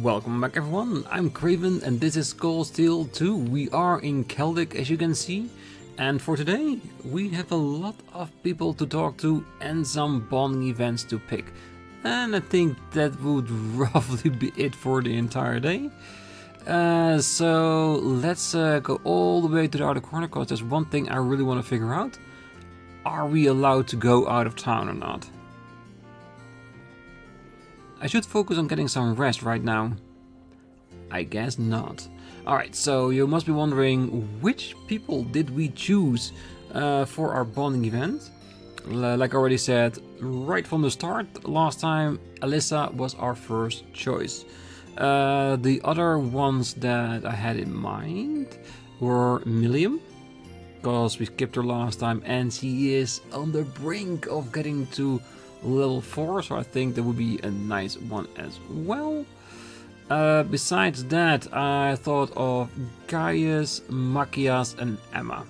Welcome back everyone, I'm Craven and this is Cold Steel 2. We are in Celdic as you can see, and for today we have a lot of people to talk to and some bonding events to pick. And I think that would roughly be it for the entire day. So let's go all the way to the outer corner, because there's one thing I really want to figure out. Are we allowed to go out of town or not? I should focus on getting some rest right now. I guess not. Alright, so you must be wondering which people did we choose for our bonding event. Like I already said, right from the start, last time Alyssa was our first choice. The other ones that I had in mind were Milliam, because we skipped her last time and she is on the brink of getting to level 4, so I think that would be a nice one as well. Besides that, I thought of Gaius, Machias and Emma.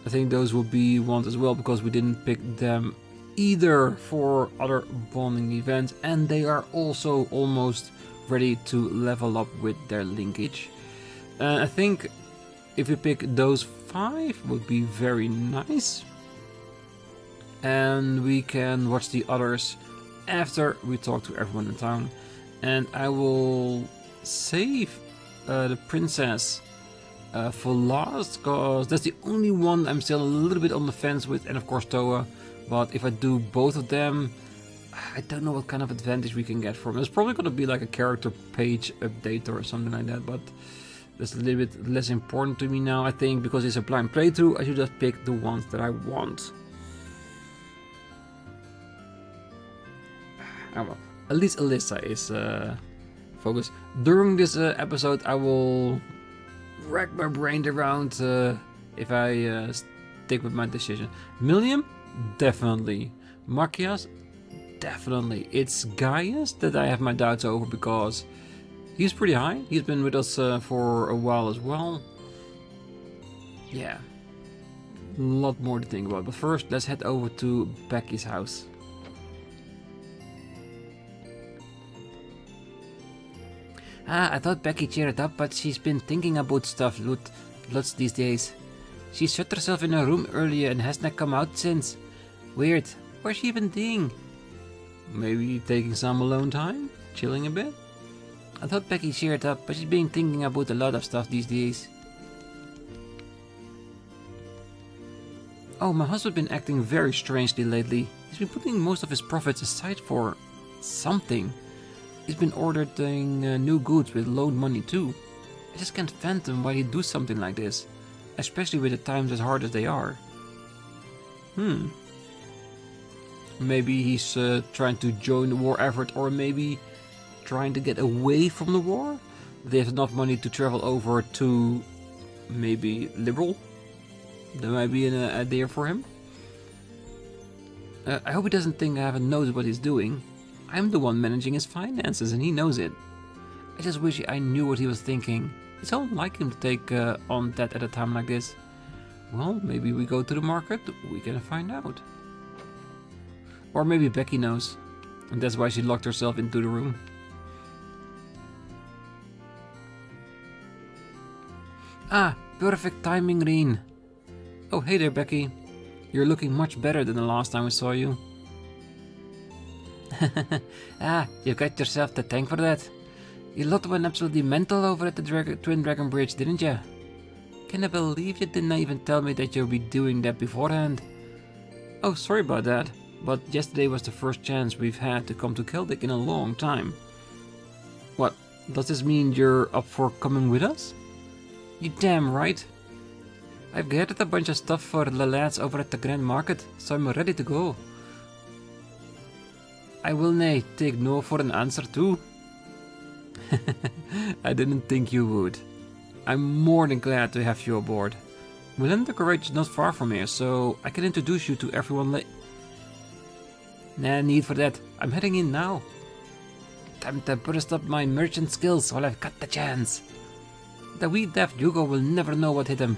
I think those would be ones as well, because we didn't pick them either for other bonding events, and they are also almost ready to level up with their linkage. I think if we pick those 5 would be very nice. And we can watch the others after we talk to everyone in town. And I will save the princess for last, because that's the only one I'm still a little bit on the fence with, and of course Toa. But if I do both of them, I don't know what kind of advantage we can get from it. It's probably going to be like a character page update or something like that, but that's a little bit less important to me now. I think because it's a blind playthrough, I should just pick the ones that I want. Oh well, at least Alyssa is focused. During this episode I will rack my brain around if I stick with my decision. Milliam? Definitely. Machias? Definitely. It's Gaius that I have my doubts over, because he's pretty high. He's been with us for a while as well. Yeah. A lot more to think about. But first, let's head over to Becky's house. I thought Becky cheered up, but she's been thinking about stuff lots these days. She shut herself in her room earlier and hasn't come out since. Weird. What's she even doing? Maybe taking some alone time? Chilling a bit? I thought Becky cheered up, but she's been thinking about a lot of stuff these days. Oh, my husband's been acting very strangely lately. He's been putting most of his profits aside for something. He's been ordering new goods with loan money too. I just can't fathom why he'd do something like this, especially with the times as hard as they are. Maybe he's trying to join the war effort, or maybe trying to get away from the war. They have enough money to travel over to maybe Liberal. That might be an idea for him. I hope he doesn't think I haven't noticed what he's doing. I'm the one managing his finances and he knows it. I just wish I knew what he was thinking. It's so unlike him to take on that at a time like this. Well, maybe we go to the market, we can find out. Or maybe Becky knows, and that's why she locked herself into the room. Ah, perfect timing, Rean. Oh, hey there, Becky. You're looking much better than the last time we saw you. You got yourself to thank for that. You lot went absolutely mental over at the Twin Dragon Bridge, didn't ya? Can I believe you didn't even tell me that you'll be doing that beforehand? Oh, sorry about that, but yesterday was the first chance we've had to come to Celdic in a long time. What, does this mean you're up for coming with us? You damn right. I've gathered a bunch of stuff for the lads over at the Grand Market, so I'm ready to go. I will nay take no for an answer too. I didn't think you would. I'm more than glad to have you aboard. Melinda Courage is not far from here, so I can introduce you to everyone Nah, need for that. I'm heading in now. Time to burst up my merchant skills while I've got the chance. The wee daft Hugo will never know what hit him.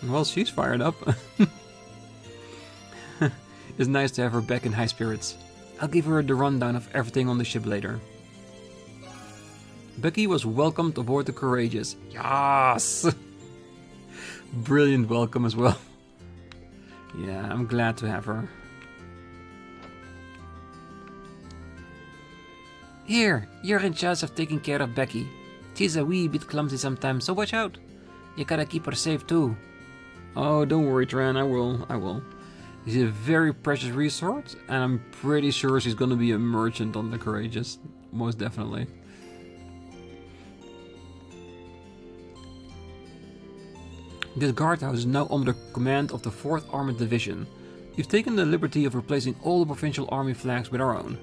Well, she's fired up. It's nice to have her back in high spirits. I'll give her the rundown of everything on the ship later. Becky was welcomed aboard the Courageous. Yes! Brilliant welcome as well. Yeah, I'm glad to have her. Here, you're in charge of taking care of Becky. She's a wee bit clumsy sometimes, so watch out. You gotta keep her safe too. Oh, don't worry, Tran, I will. She's a very precious resource, and I'm pretty sure she's gonna be a merchant on the Courageous. Most definitely. This guardhouse is now under command of the 4th Armored Division. We've taken the liberty of replacing all the provincial army flags with our own.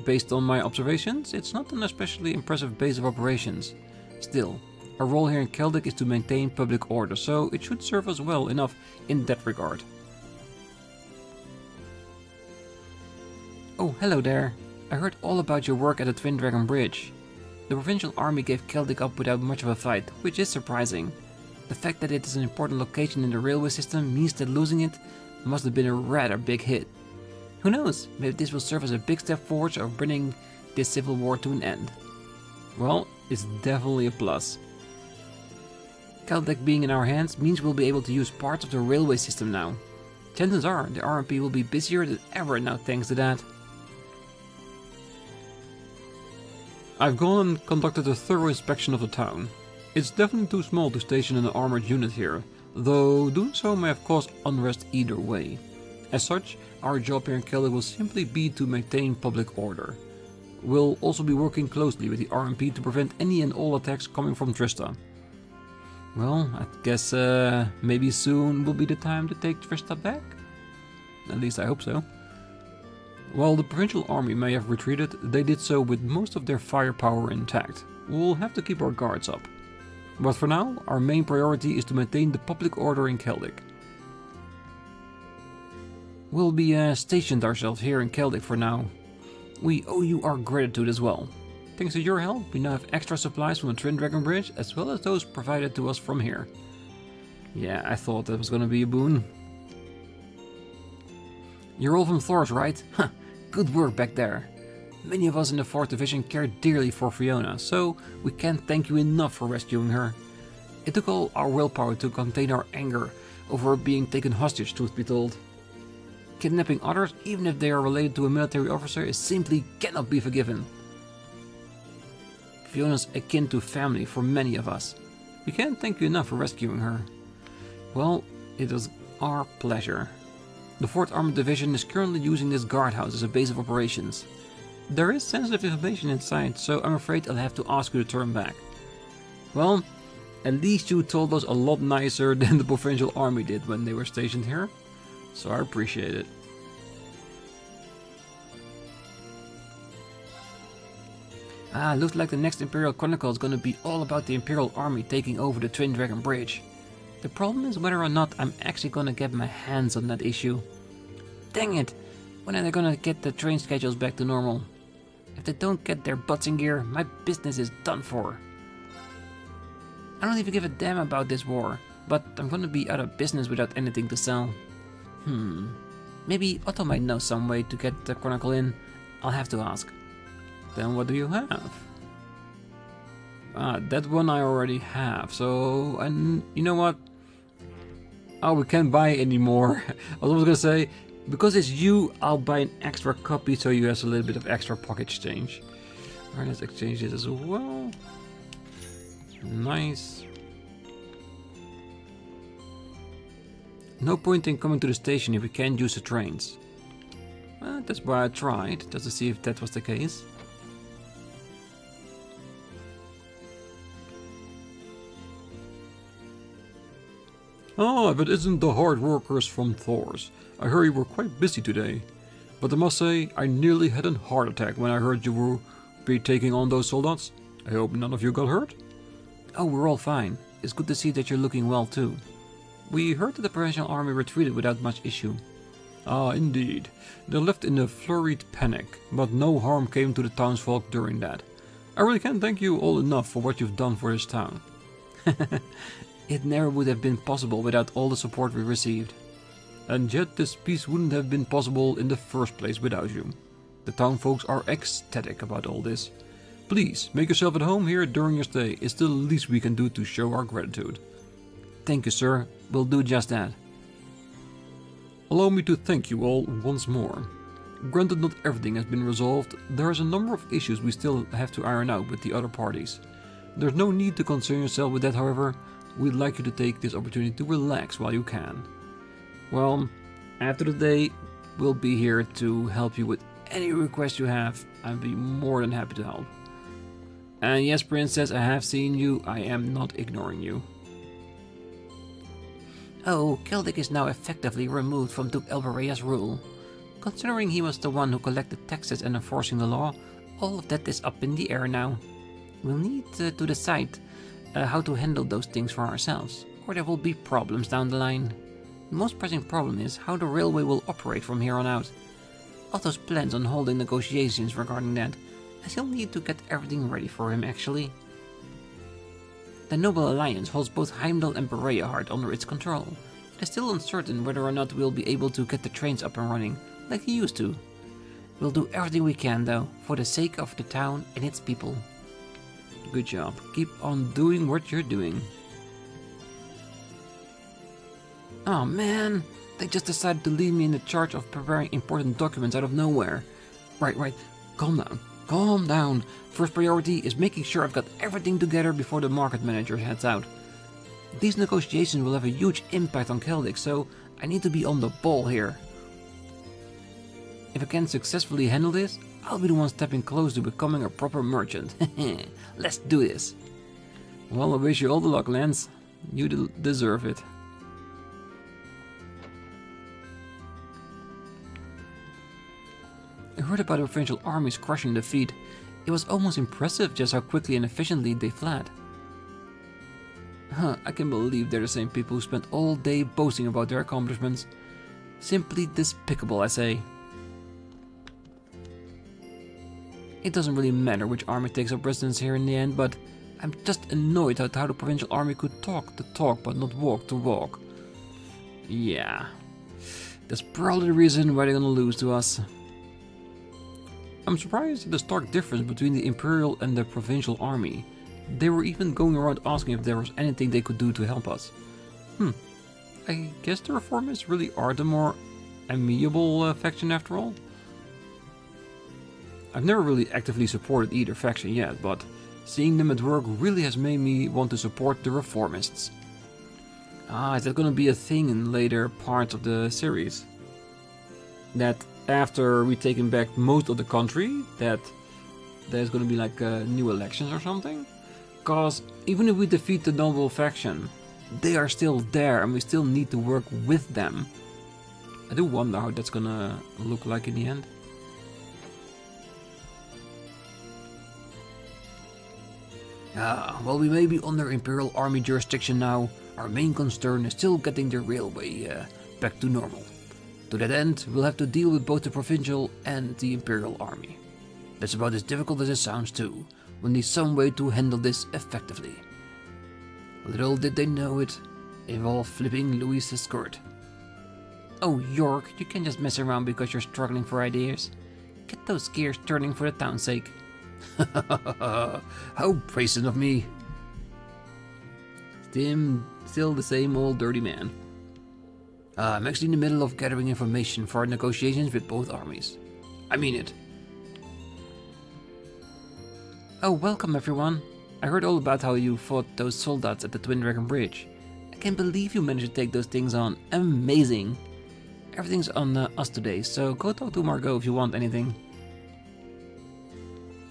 Based on my observations, it's not an especially impressive base of operations. Still, our role here in Celdic is to maintain public order, so it should serve us well enough in that regard. Oh, hello there. I heard all about your work at the Twin Dragon Bridge. The provincial army gave Celdic up without much of a fight, which is surprising. The fact that it is an important location in the railway system means that losing it must have been a rather big hit. Who knows, maybe this will serve as a big step forward of bringing this civil war to an end. Well, it's definitely a plus. Celdic being in our hands means we'll be able to use parts of the railway system now. Chances are the RMP will be busier than ever now thanks to that. I've gone and conducted a thorough inspection of the town. It's definitely too small to station an armored unit here, though doing so may have caused unrest either way. As such, our job here in Celdic will simply be to maintain public order. We'll also be working closely with the RMP to prevent any and all attacks coming from Trista. Well, I guess maybe soon will be the time to take Trista back? At least I hope so. While the provincial army may have retreated, they did so with most of their firepower intact. We'll have to keep our guards up. But for now, our main priority is to maintain the public order in Celdic. We'll be stationed ourselves here in Celdic for now. We owe you our gratitude as well. Thanks to your help, we now have extra supplies from the Twin Dragon Bridge, as well as those provided to us from here. Yeah, I thought that was gonna be a boon. You're all from Thor's, right? Huh, good work back there. Many of us in the 4th Division care dearly for Fiona, so we can't thank you enough for rescuing her. It took all our willpower to contain our anger over her being taken hostage, truth be told. Kidnapping others, even if they are related to a military officer, is simply cannot be forgiven. Fiona's akin to family for many of us. We can't thank you enough for rescuing her. Well, it was our pleasure. The 4th Armored Division is currently using this guardhouse as a base of operations. There is sensitive information inside, so I'm afraid I'll have to ask you to turn back. Well, at least you told us a lot nicer than the provincial army did when they were stationed here, so I appreciate it. Looks like the next Imperial Chronicle is gonna be all about the Imperial Army taking over the Twin Dragon Bridge. The problem is whether or not I'm actually gonna get my hands on that issue. Dang it! When are they gonna get the train schedules back to normal? If they don't get their butts in gear, my business is done for. I don't even give a damn about this war, but I'm gonna be out of business without anything to sell. Maybe Otto might know some way to get the Chronicle in. I'll have to ask. Then what do you have? That one I already have, so... and you know what? Oh, we can't buy it anymore. I was gonna say, because it's you, I'll buy an extra copy so you have a little bit of extra pocket change. Alright, let's exchange it as well. Nice. No point in coming to the station if we can't use the trains. That's why I tried, just to see if that was the case. Oh, if it isn't the hard workers from Thor's. I heard you were quite busy today. But I must say, I nearly had a heart attack when I heard you were be taking on those soldiers. I hope none of you got hurt? Oh, we're all fine. It's good to see that you're looking well too. We heard that the provincial army retreated without much issue. Ah, indeed. They left in a flurried panic, but no harm came to the townsfolk during that. I really can't thank you all enough for what you've done for this town. It never would have been possible without all the support we received. And yet this peace wouldn't have been possible in the first place without you. The town folks are ecstatic about all this. Please, make yourself at home here during your stay. It's the least we can do to show our gratitude. Thank you, sir. We'll do just that. Allow me to thank you all once more. Granted, not everything has been resolved. There is a number of issues we still have to iron out with the other parties. There's no need to concern yourself with that, however. We'd like you to take this opportunity to relax while you can. Well, after the day, we'll be here to help you with any request you have. I'd be more than happy to help. And yes, Princess, I have seen you. I am not ignoring you. Oh, Celdic is now effectively removed from Duke Elberea's rule. Considering he was the one who collected taxes and enforcing the law, all of that is up in the air now. We'll need to decide how to handle those things for ourselves, or there will be problems down the line. The most pressing problem is how the railway will operate from here on out. Otto's plans on holding negotiations regarding that, as he'll need to get everything ready for him actually. The Noble Alliance holds both Heimdallr and Bereahard under its control. It is still uncertain whether or not we'll be able to get the trains up and running, like he used to. We'll do everything we can though, for the sake of the town and its people. Good job. Keep on doing what you're doing. Oh man, they just decided to leave me in the charge of preparing important documents out of nowhere. Right, calm down. Calm down. First priority is making sure I've got everything together before the market manager heads out. These negotiations will have a huge impact on Celdic, so I need to be on the ball here. If I can successfully handle this, I'll be the one stepping close to becoming a proper merchant. Let's do this. Well, I wish you all the luck, Lance. You deserve it. I heard about the provincial armies crushing the fleet. It was almost impressive just how quickly and efficiently they fled. I can believe they're the same people who spent all day boasting about their accomplishments. Simply despicable, I say. It doesn't really matter which army takes up residence here in the end, but I'm just annoyed at how the provincial army could talk the talk but not walk the walk. Yeah, that's probably the reason why they're gonna lose to us. I'm surprised at the stark difference between the Imperial and the provincial army. They were even going around asking if there was anything they could do to help us. I guess the reformists really are the more amiable faction after all. I've never really actively supported either faction yet, but seeing them at work really has made me want to support the reformists. Is that gonna be a thing in later parts of the series? That after we've taken back most of the country, that there's gonna be like new elections or something? Because even if we defeat the noble faction, they are still there and we still need to work with them. I do wonder how that's gonna look like in the end. While we may be under Imperial Army jurisdiction now, our main concern is still getting the railway back to normal. To that end, we'll have to deal with both the provincial and the Imperial Army. That's about as difficult as it sounds too. We'll need some way to handle this effectively. Little did they know it involved flipping Louis's skirt. Oh, York, you can't just mess around because you're struggling for ideas. Get those gears turning for the town's sake. How brazen of me. Still the same old dirty man. I'm actually in the middle of gathering information for our negotiations with both armies. I mean it. Oh, welcome everyone. I heard all about how you fought those soldiers at the Twin Dragon Bridge. I can't believe you managed to take those things on. Amazing. Everything's on us today, so go talk to Margot if you want anything.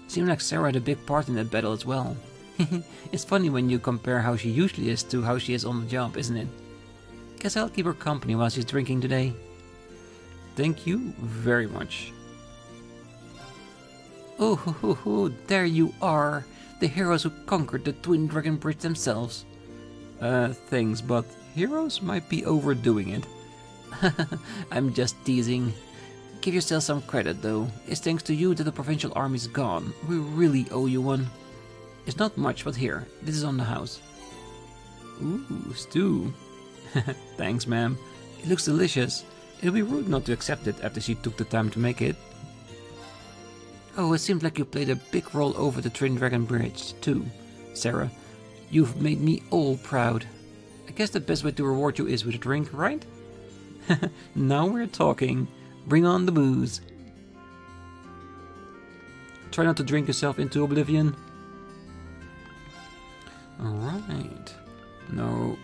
Seemed like Sarah had a big part in that battle as well. It's funny when you compare how she usually is to how she is on the job, isn't it? Guess I'll keep her company while she's drinking today. Thank you very much. Oh, there you are. The heroes who conquered the Twin Dragon Bridge themselves. Thanks, but heroes might be overdoing it. I'm just teasing. Give yourself some credit though. It's thanks to you that the provincial army's gone. We really owe you one. It's not much, but here, this is on the house. Ooh, stew. Thanks, ma'am. It looks delicious. It'll be rude not to accept it after she took the time to make it. Oh, it seems like you played a big role over the Twin Dragon Bridge, too, Sarah. You've made me all proud. I guess the best way to reward you is with a drink, right? Now we're talking. Bring on the booze. Try not to drink yourself into oblivion. Alright. No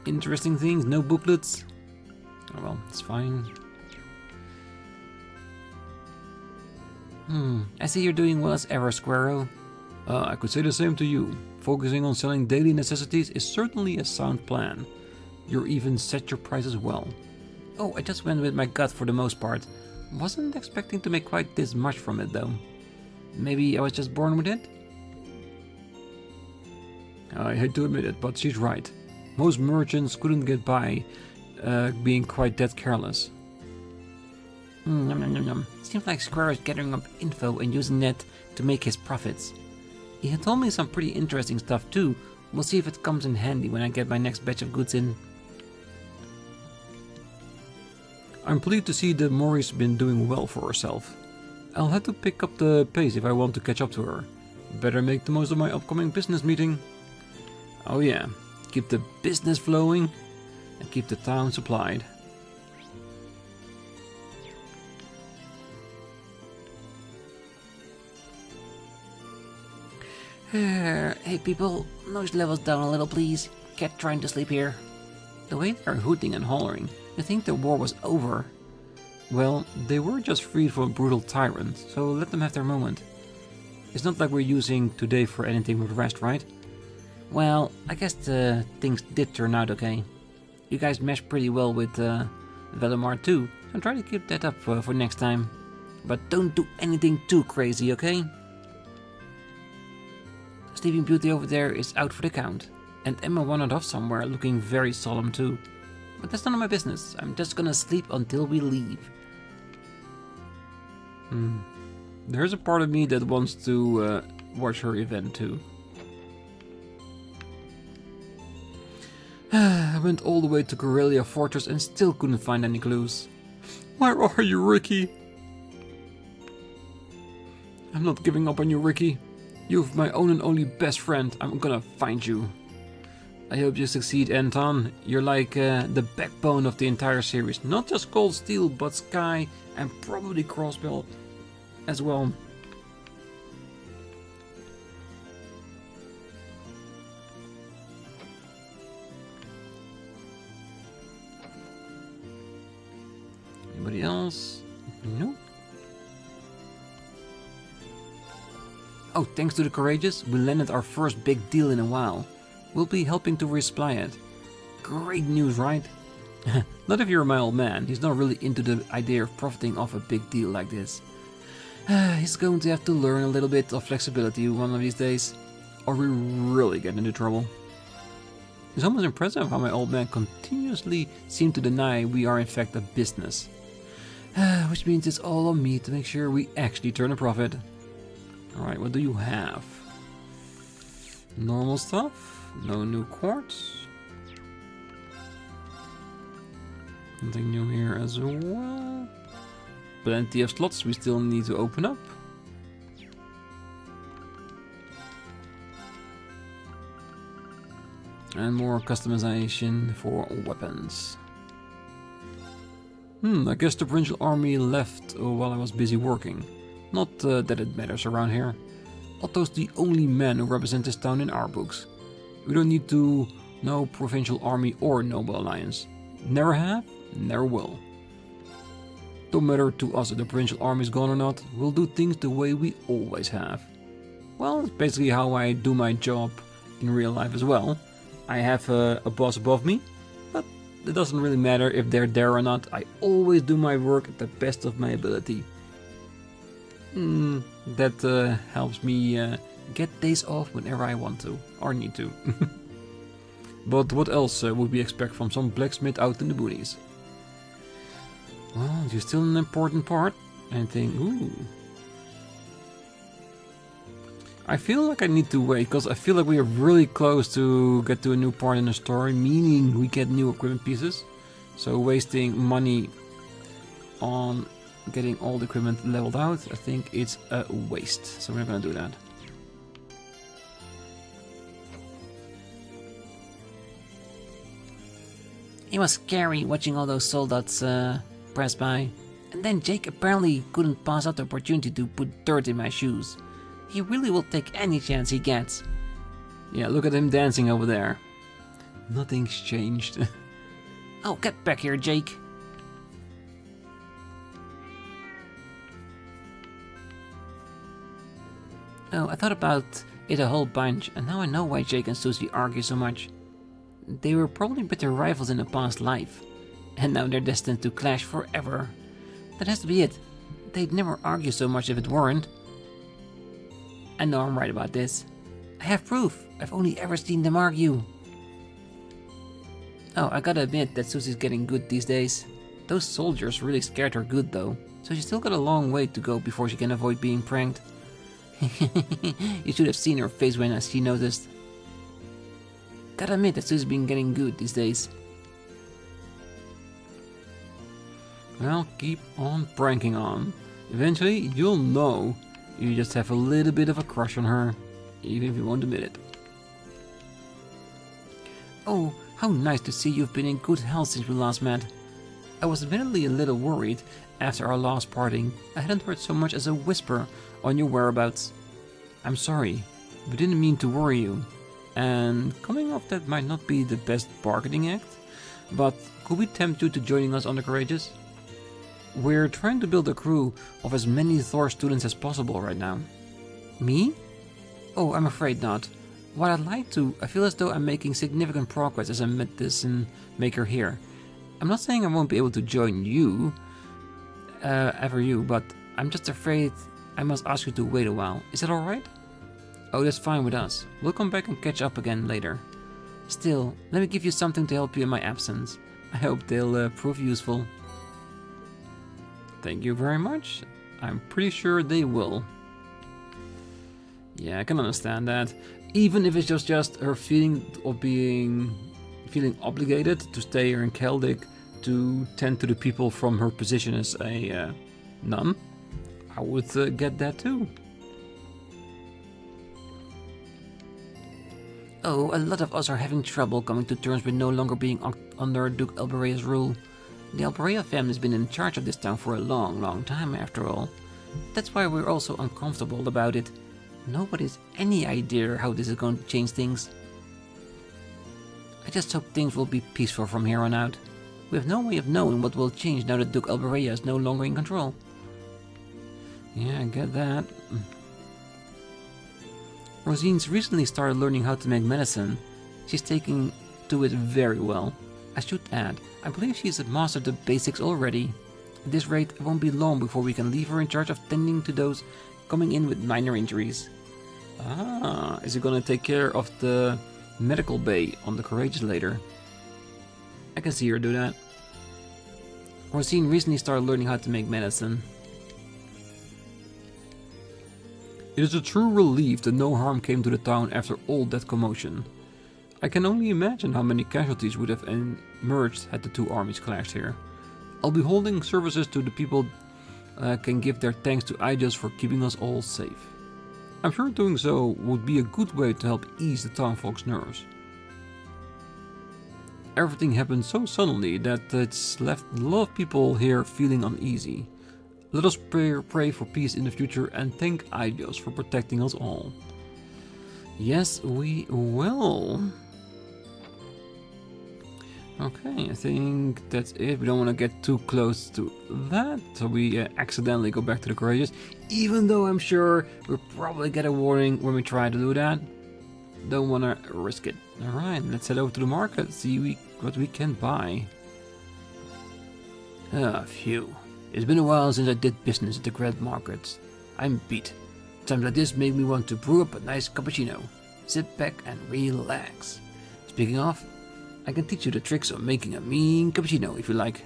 interesting things, no booklets. Oh well, it's fine. I see you're doing well as ever, Squirrel. I could say the same to you. Focusing on selling daily necessities is certainly a sound plan. You even set your prices well. Oh, I just went with my gut for the most part. Wasn't expecting to make quite this much from it though. Maybe I was just born with it? I hate to admit it, but she's right. Most merchants couldn't get by being quite that careless. Nom, nom, nom, nom. Seems like Square is gathering up info and using that to make his profits. He had told me some pretty interesting stuff too. We'll see if it comes in handy when I get my next batch of goods in. I'm pleased to see that Mori's been doing well for herself. I'll have to pick up the pace if I want to catch up to her. Better make the most of my upcoming business meeting. Oh yeah, keep the business flowing and keep the town supplied. Hey people, noise levels down a little please. Cat trying to sleep here. The way they're hooting and hollering, you think the war was over. Well, they were just freed from a brutal tyrant, so let them have their moment. It's not like we're using today for anything with rest, right? Well, I guess the things did turn out okay. You guys meshed pretty well with Valimar too, so try to keep that up for next time. But don't do anything too crazy, okay? Sleeping Beauty over there is out for the count, and Emma wandered off somewhere looking very solemn too. But that's none of my business, I'm just gonna sleep until we leave. There's a part of me that wants to watch her event too. I went all the way to Corellia Fortress and still couldn't find any clues. Where are you, Ricky? I'm not giving up on you, Ricky. You're my own and only best friend. I'm gonna find you. I hope you succeed, Anton. You're like the backbone of the entire series. Not just Cold Steel, but Sky and probably Crossbell as well. Anybody else? No. Oh, thanks to the Courageous, we landed our first big deal in a while. We'll be helping to resupply it. Great news, right? Not if you're my old man. He's not really into the idea of profiting off a big deal like this. He's going to have to learn a little bit of flexibility one of these days, or we really get into trouble. It's almost impressive how my old man continuously seemed to deny we are in fact a business. Which means it's all on me to make sure we actually turn a profit. Alright, what do you have? Normal stuff? No new quartz? Nothing new here as well. Plenty of slots we still need to open up. And more customization for weapons. I guess the provincial army left while I was busy working. Not that it matters around here. Otto's the only man who represents this town in our books. We don't need to know provincial army or noble alliance. Never have, never will. Don't matter to us if the provincial army is gone or not, we'll do things the way we always have. Well, it's basically how I do my job in real life as well. I have a boss above me, but it doesn't really matter if they're there or not. I always do my work at the best of my ability. That helps me get days off whenever I want to, or need to. But what else would we expect from some blacksmith out in the boonies? Well, you're still an important part. Anything? Ooh. I feel like I need to wait, because I feel like we are really close to get to a new part in the story, meaning we get new equipment pieces. So wasting money on getting all the equipment leveled out, I think it's a waste. So we're not gonna do that. It was scary watching all those soldiers press by. And then Jake apparently couldn't pass up the opportunity to put dirt in my shoes. He really will take any chance he gets. Yeah, look at him dancing over there. Nothing's changed. Oh, get back here, Jake. Oh, I thought about it a whole bunch, and now I know why Jake and Susie argue so much. They were probably bitter rivals in a past life, and now they're destined to clash forever. That has to be it. They'd never argue so much if it weren't. I know I'm right about this. I have proof. I've only ever seen them argue. Oh, I gotta admit that Susie's getting good these days. Those soldiers really scared her good though, so she's still got a long way to go before she can avoid being pranked. You should have seen her face when she noticed. Gotta admit that Susie's been getting good these days. Well, keep on pranking on. Eventually, you'll know you just have a little bit of a crush on her, even if you won't admit it. Oh, how nice to see you've been in good health since we last met. I was admittedly a little worried after our last parting. I hadn't heard so much as a whisper on your whereabouts. I'm sorry, we didn't mean to worry you. And coming off that might not be the best bargaining act, but could we tempt you to joining us on the Courageous? We're trying to build a crew of as many Thor students as possible right now. Me? Oh, I'm afraid not. While I'd like to, I feel as though I'm making significant progress as a medicine maker here. I'm not saying I won't be able to join you, but I'm just afraid I must ask you to wait a while. Is that alright? Oh, that's fine with us. We'll come back and catch up again later. Still, let me give you something to help you in my absence. I hope they'll prove useful. Thank you very much. I'm pretty sure they will. Yeah, I can understand that. Even if it's just her feeling of feeling obligated to stay here in Celdic to tend to the people from her position as a nun, I would get that too. Oh, a lot of us are having trouble coming to terms with no longer being under Duke Elberea's rule. The Elberea family's been in charge of this town for a long time after all. That's why we're also uncomfortable about it. Nobody has any idea how this is going to change things. I just hope things will be peaceful from here on out. We have no way of knowing what will change now that Duke Elberea is no longer in control. Yeah, I get that. Rosine's recently started learning how to make medicine. She's taking to it very well. I should add, I believe she's mastered the basics already. At this rate, it won't be long before we can leave her in charge of tending to those coming in with minor injuries. Ah, is it gonna take care of the medical bay on the Courageous later? I can see her do that. Rosine recently started learning how to make medicine. It is a true relief that no harm came to the town after all that commotion. I can only imagine how many casualties would have emerged had the two armies clashed here. I'll be holding services to the people can give their thanks to Aegis for keeping us all safe. I'm sure doing so would be a good way to help ease the townfolk's nerves. Everything happened so suddenly that it's left a lot of people here feeling uneasy. Let us pray for peace in the future and thank Aegis for protecting us all. Yes, we will. Okay, I think that's it. We don't want to get too close to that, so we accidentally go back to the Courageous, even though I'm sure we'll probably get a warning when we try to do that. Don't want to risk it. Alright, let's head over to the market, see what we can buy. Phew. It's been a while since I did business at the Grand Markets. I'm beat. Times like this make me want to brew up a nice cappuccino. Sit back and relax. Speaking of, I can teach you the tricks of making a mean cappuccino if you like.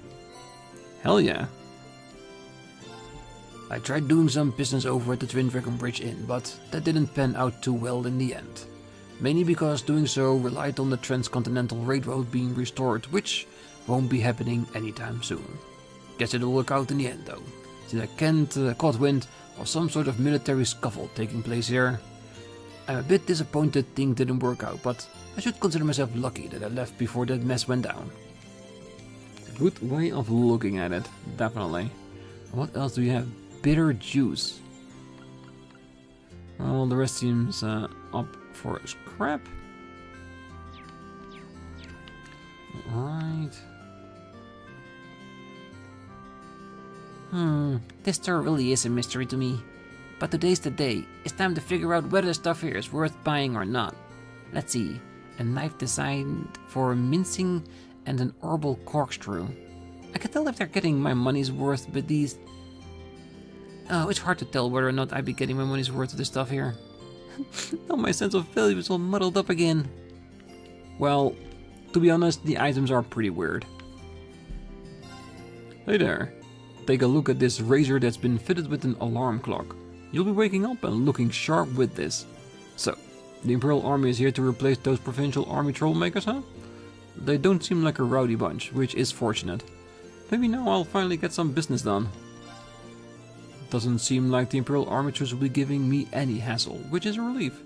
Hell yeah. I tried doing some business over at the Twin Dragon Bridge Inn, but that didn't pan out too well in the end. Mainly because doing so relied on the Transcontinental Railroad being restored, which won't be happening anytime soon. Guess it'll work out in the end though. since I can't caught wind of some sort of military scuffle taking place here. I'm a bit disappointed things didn't work out, but I should consider myself lucky that I left before that mess went down. Good way of looking at it, definitely. What else do we have? Bitter juice. Well, the rest seems up for scrap. Right. This store really is a mystery to me. But today's the day. It's time to figure out whether the stuff here is worth buying or not. Let's see. A knife designed for mincing and an herbal corkscrew. I can tell if they're getting my money's worth with these. Oh, it's hard to tell whether or not I'd be getting my money's worth of this stuff here. Now my sense of value is all muddled up again. Well, to be honest, the items are pretty weird. Hey there. Take a look at this razor that's been fitted with an alarm clock. You'll be waking up and looking sharp with this. So, the Imperial Army is here to replace those provincial army troublemakers, huh? They don't seem like a rowdy bunch, which is fortunate. Maybe now I'll finally get some business done. Doesn't seem like the Imperial Army troops will be giving me any hassle, which is a relief.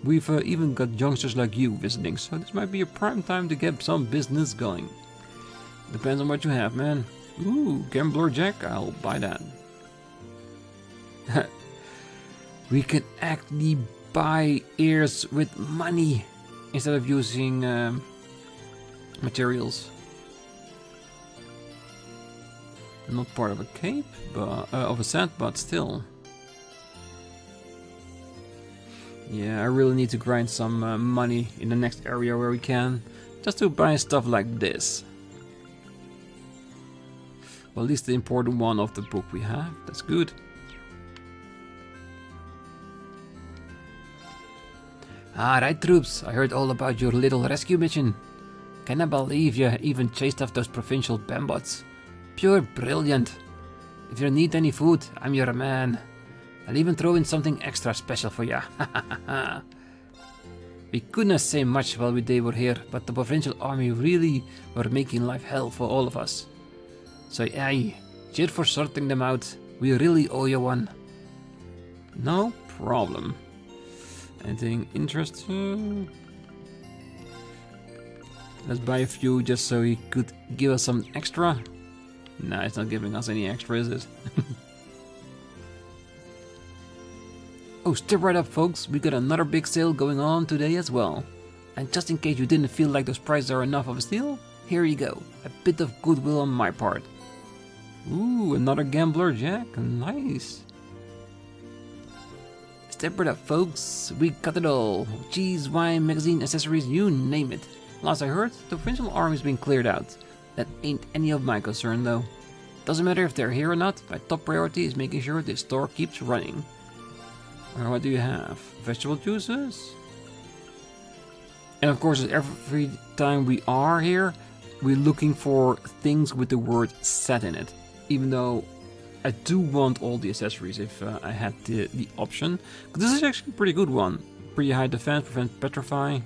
We've even got youngsters like you visiting, so this might be a prime time to get some business going. Depends on what you have, man. Ooh, Gambler Jack, I'll buy that. We can actually buy ears with money instead of using materials. Not part of a cape, but of a set, but still. Yeah, I really need to grind some money in the next area where we can, just to buy stuff like this. Well, at least the important one of the book we have. That's good. Alright, troops, I heard all about your little rescue mission. Cannot believe you even chased off those provincial bambots. Pure brilliant. If you need any food, I'm your man. I'll even throw in something extra special for ya. We couldn't say much while they were here, but the provincial army really were making life hell for all of us. So aye, cheers for sorting them out. We really owe you one. No problem. Anything interesting? Let's buy a few just so he could give us some extra. Nah, it's not giving us any extra, is it? Oh, step right up, folks. We got another big sale going on today as well. And just in case you didn't feel like those prices are enough of a steal, here you go. A bit of goodwill on my part. Ooh, another Gambler Jack. Nice. Step right up, folks. We got it all. Cheese, wine, magazine, accessories, you name it. Last I heard, the provincial army's been cleared out. That ain't any of my concern, though. Doesn't matter if they're here or not, my top priority is making sure this store keeps running. What do you have? Vegetable juices? And of course, every time we are here, we're looking for things with the word set in it. Even though I do want all the accessories if I had the option. But this is actually a pretty good one. Pretty high defense, prevent petrify.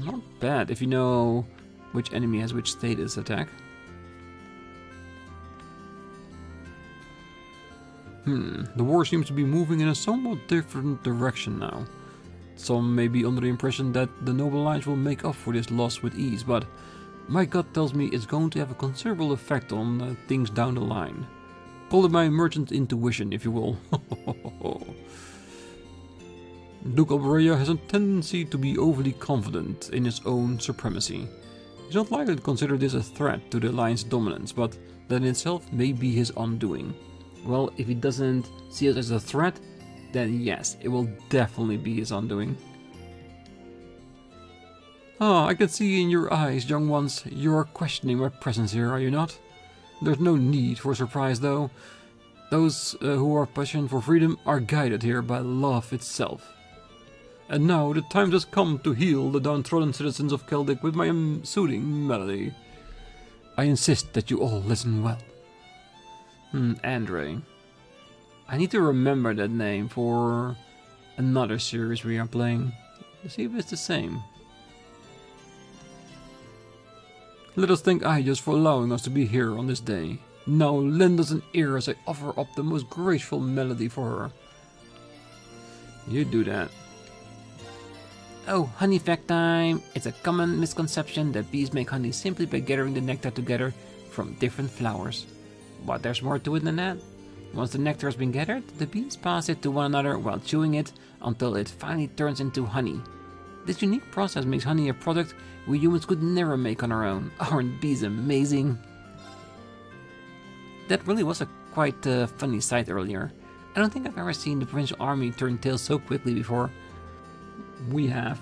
Not bad if you know which enemy has which status attack. The war seems to be moving in a somewhat different direction now. Some may be under the impression that the Noble Alliance will make up for this loss with ease, but my gut tells me it's going to have a considerable effect on things down the line. Call it my merchant intuition, if you will. Duke Alberia has a tendency to be overly confident in his own supremacy. He's not likely to consider this a threat to the Alliance's dominance, but that in itself may be his undoing. Well, if he doesn't see us as a threat, then yes, it will definitely be his undoing. Ah, I can see in your eyes, young ones, you're questioning my presence here, are you not? There's no need for surprise, though. Those who are passionate for freedom are guided here by love itself. And now the time has come to heal the downtrodden citizens of Celdic with my soothing melody. I insist that you all listen well. Andre. I need to remember that name for another series we are playing. Let's see if it's the same. Let us thank Aegis for allowing us to be here on this day. Now lend us an ear as I offer up the most graceful melody for her. You do that. Oh, honey fact time! It's a common misconception that bees make honey simply by gathering the nectar together from different flowers. But there's more to it than that. Once the nectar has been gathered, the bees pass it to one another while chewing it until it finally turns into honey. This unique process makes honey a product we humans could never make on our own. Aren't bees amazing? That really was a quite funny sight earlier. I don't think I've ever seen the provincial army turn tail so quickly before. We have.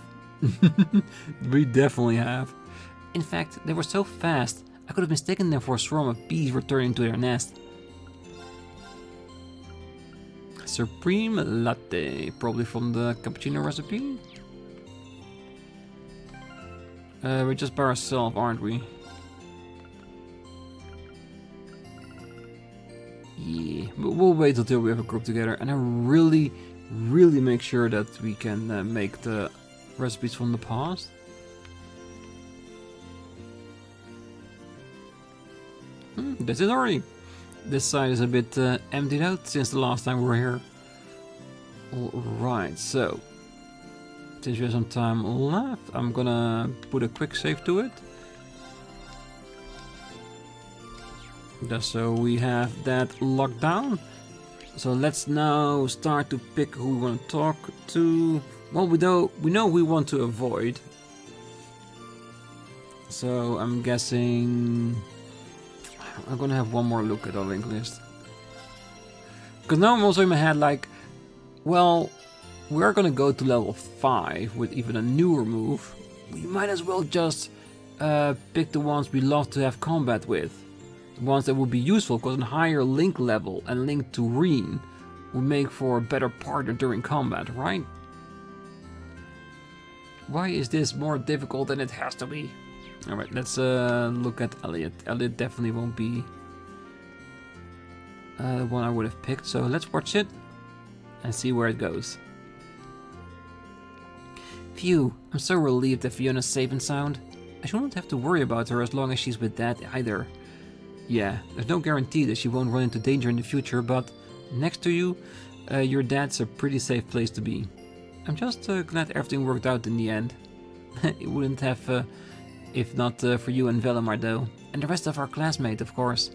We definitely have. In fact, they were so fast, I could have mistaken them for a swarm of bees returning to their nest. Supreme latte, probably from the cappuccino recipe. We're just by ourselves, aren't we? Yeah, but we'll wait until we have a group together, and I really make sure that we can make the recipes from the past. That's it already. This side is a bit emptied out since the last time we were here. Alright, so since we have some time left, I'm gonna put a quick save to it. Just so we have that locked down. So let's now start to pick who we want to talk to. Well, we know we want to avoid. So I'm guessing I'm gonna have one more look at our link list. Because now I'm also in my head like, well, we're gonna go to level 5 with even a newer move. We might as well just pick the ones we love to have combat with. The ones that would be useful, because a higher link level and link to Rean would make for a better partner during combat, right? Why is this more difficult than it has to be? Alright, let's look at Elliot. Elliot definitely won't be the one I would have picked, so let's watch it and see where it goes. Phew, I'm so relieved that Fiona's safe and sound. I shouldn't have to worry about her as long as she's with Dad either. Yeah, there's no guarantee that she won't run into danger in the future, but next to you, your dad's a pretty safe place to be. I'm just glad everything worked out in the end. It wouldn't have if not for you and Valimar though, and the rest of our classmates, of course.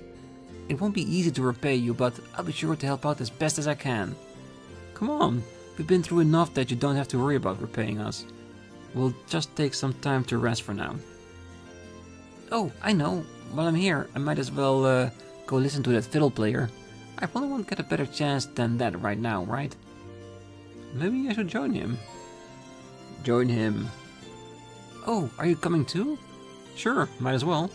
It won't be easy to repay you, but I'll be sure to help out as best as I can. Come on, we've been through enough that you don't have to worry about repaying us. We'll just take some time to rest for now. Oh, I know. While I'm here, I might as well go listen to that fiddle player. I probably won't get a better chance than that right now, right? Maybe I should join him. Join him. Oh, are you coming too? Sure, might as well.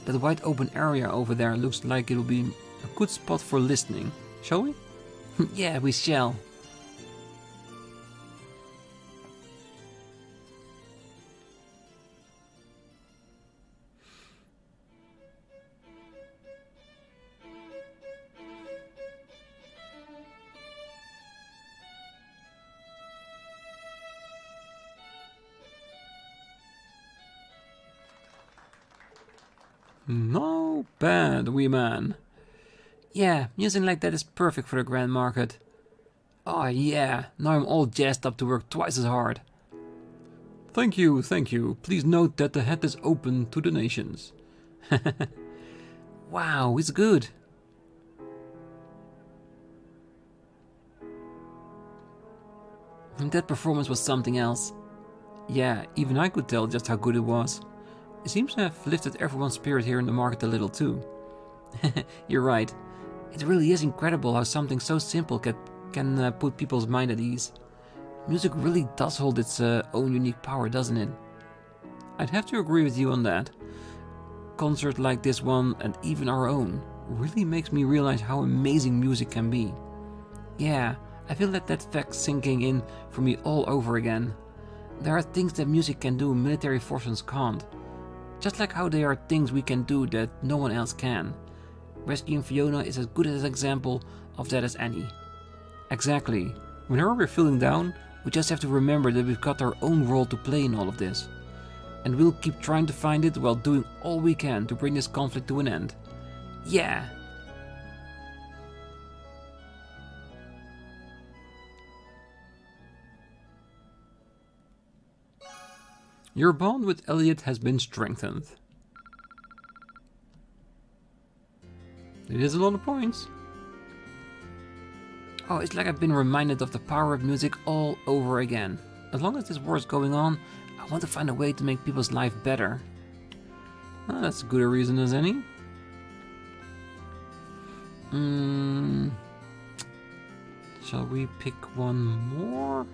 That wide open area over there looks like it'll be a good spot for listening. Shall we? Yeah, we shall. No bad, wee man. Yeah, music like that is perfect for the Grand Market. Oh yeah, now I'm all jazzed up to work twice as hard. Thank you, thank you. Please note that the head is open to donations. Wow, it's good. That performance was something else. Yeah, even I could tell just how good it was. It seems to have lifted everyone's spirit here in the market a little too. You're right. It really is incredible how something so simple can put people's mind at ease. Music really does hold its own unique power, doesn't it? I'd have to agree with you on that. Concert like this one, and even our own, really makes me realize how amazing music can be. Yeah, I feel that fact sinking in for me all over again. There are things that music can do military forces can't. Just like how there are things we can do that no one else can. Rescuing Fiona is as good an example of that as any. Exactly. Whenever we're feeling down, we just have to remember that we've got our own role to play in all of this. And we'll keep trying to find it while doing all we can to bring this conflict to an end. Yeah, Your bond with Elliot has been strengthened. It is a lot of points. Oh, it's like I've been reminded of the power of music all over again. As long as this war is going on, I want to find a way to make people's life better. Well, that's as good a reason as any. Shall we pick one more?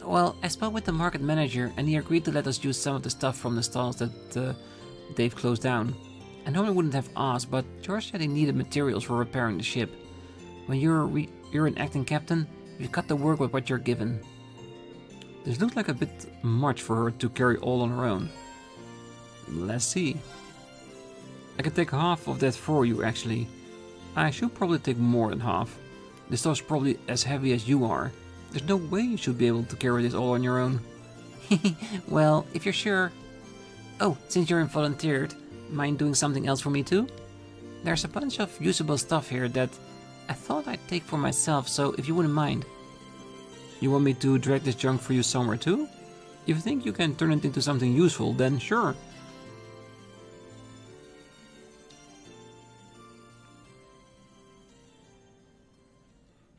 Well, I spoke with the market manager and he agreed to let us use some of the stuff from the stalls that they've closed down. I normally wouldn't have asked, but George said he needed materials for repairing the ship. When you're an acting captain, you've got to work with what you're given. This looks like a bit much for her to carry all on her own. Let's see. I can take half of that for you, actually. I should probably take more than half. This stuff's probably as heavy as you are. There's no way you should be able to carry this all on your own. Well, if you're sure. Oh, since you're volunteered, mind doing something else for me too? There's a bunch of usable stuff here that I thought I'd take for myself, so if you wouldn't mind. You want me to drag this junk for you somewhere too? If you think you can turn it into something useful, then sure.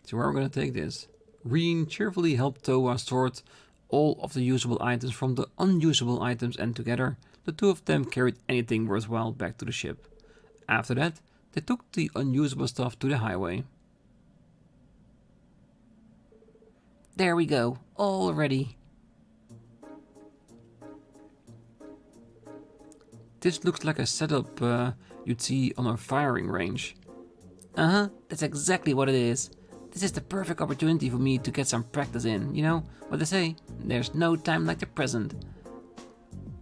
So where are we gonna take this? Rean cheerfully helped Towa sort all of the usable items from the unusable items, and together the two of them carried anything worthwhile back to the ship. After that, they took the unusable stuff to the highway. There we go, all ready. This looks like a setup you'd see on a firing range. Uh-huh, that's exactly what it is. This is the perfect opportunity for me to get some practice in, you know what they say, there's no time like the present.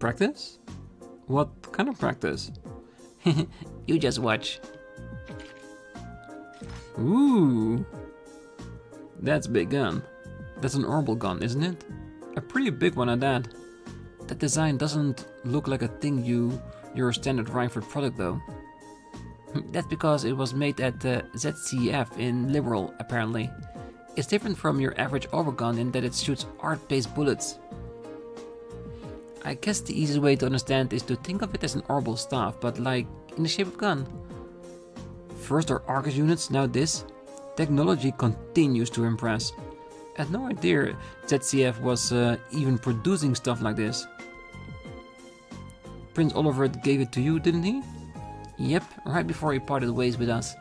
Practice? What kind of practice? You just watch. Ooh, that's a big gun. That's an orbital gun, isn't it? A pretty big one at that. That design doesn't look like a thing your standard rifle product though. That's because it was made at ZCF in Liberal, apparently. It's different from your average orbital gun in that it shoots art-based bullets. I guess the easiest way to understand is to think of it as an orbital staff, but like in the shape of gun. First our Argus units, now this. Technology continues to impress. I had no idea ZCF was even producing stuff like this. Prince Oliver gave it to you, didn't he? Yep, right before he parted ways with us.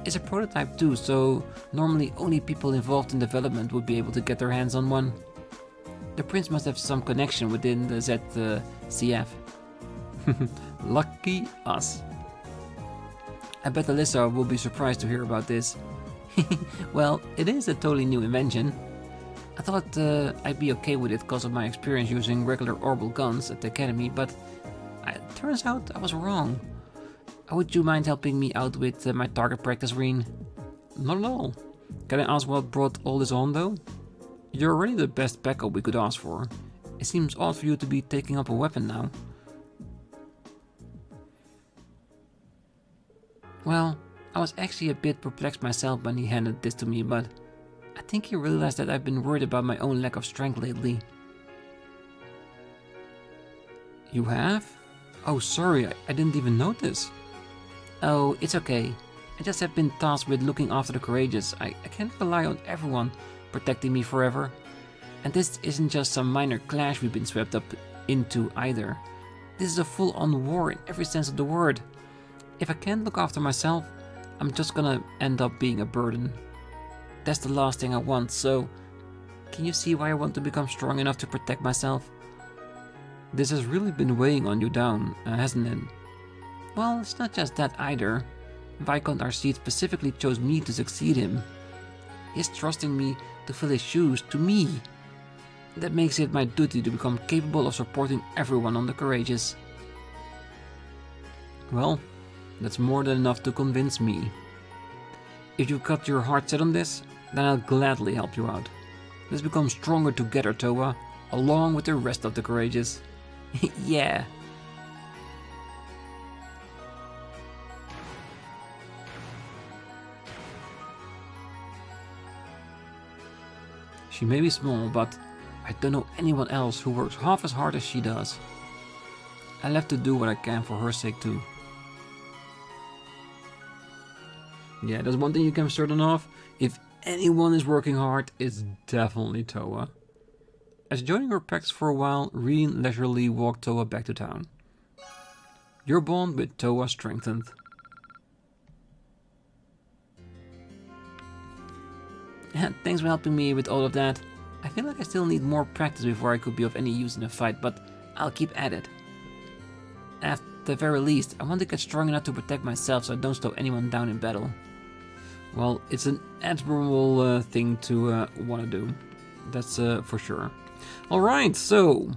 It's a prototype too, so normally only people involved in development would be able to get their hands on one. The prince must have some connection within the ZCF. Lucky us. I bet Alyssa will be surprised to hear about this. Well, it is a totally new invention. I thought I'd be okay with it because of my experience using regular orbital guns at the academy, but it turns out I was wrong. Would you mind helping me out with my target practice, Rean? Not at all. Can I ask what brought all this on though? You're already the best backup we could ask for. It seems odd for you to be taking up a weapon now. Well, I was actually a bit perplexed myself when he handed this to me, but I think he realized that I've been worried about my own lack of strength lately. You have? Oh, sorry, I didn't even notice. Oh, it's okay. I just have been tasked with looking after the courageous. I can't rely on everyone protecting me forever. And this isn't just some minor clash we've been swept up into either. This is a full-on war in every sense of the word. If I can't look after myself, I'm just gonna end up being a burden. That's the last thing I want, so can you see why I want to become strong enough to protect myself? This has really been weighing on you down, hasn't it? Well, it's not just that either. Viscount Arcide specifically chose me to succeed him. He's trusting me to fill his shoes, to me. That makes it my duty to become capable of supporting everyone on the courageous. Well, that's more than enough to convince me. If you've got your heart set on this, then I'll gladly help you out. Let's become stronger together, Towa, along with the rest of the courageous. Yeah. She may be small, but I don't know anyone else who works half as hard as she does. I'll have to do what I can for her sake too. Yeah, there's one thing you can be certain of. If anyone is working hard, it's definitely Toa. As joining her packs for a while, Rean leisurely walked Toa back to town. Your bond with Toa strengthened. Thanks for helping me with all of that. I feel like I still need more practice before I could be of any use in a fight, but I'll keep at it. At the very least, I want to get strong enough to protect myself so I don't slow anyone down in battle. Well, it's an admirable thing to want to do. That's for sure. Alright, so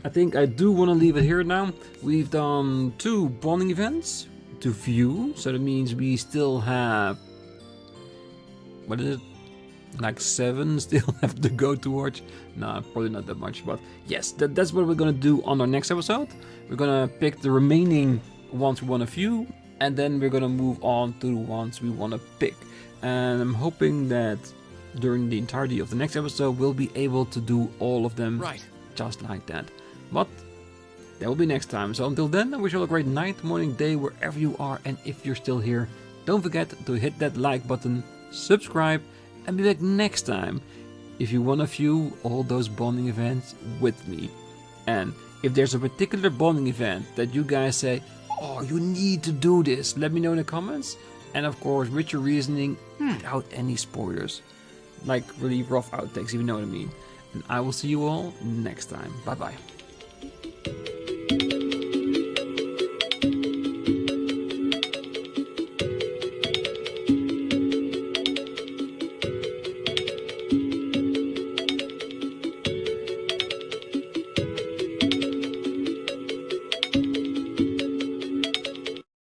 I think I do want to leave it here now. We've done 2 bonding events to view, so that means we still have, what is it, like 7 still have to go to watch. Nah, probably not that much, but yes, that's what we're gonna do on our next episode. We're gonna pick the remaining ones we want to view, and then we're gonna move on to the ones we want to pick. And I'm hoping that during the entirety of the next episode we'll be able to do all of them just like that. But that will be next time. So until then, I wish you all a great night, morning, day, wherever you are. And if you're still here, don't forget to hit that like button, subscribe, and be back next time if you want to view all those bonding events with me. And if there's a particular bonding event that you guys say, oh, you need to do this, let me know in the comments. And of course, with your reasoning, without any spoilers. Like really rough outtakes, if you know what I mean. And I will see you all next time. Bye bye.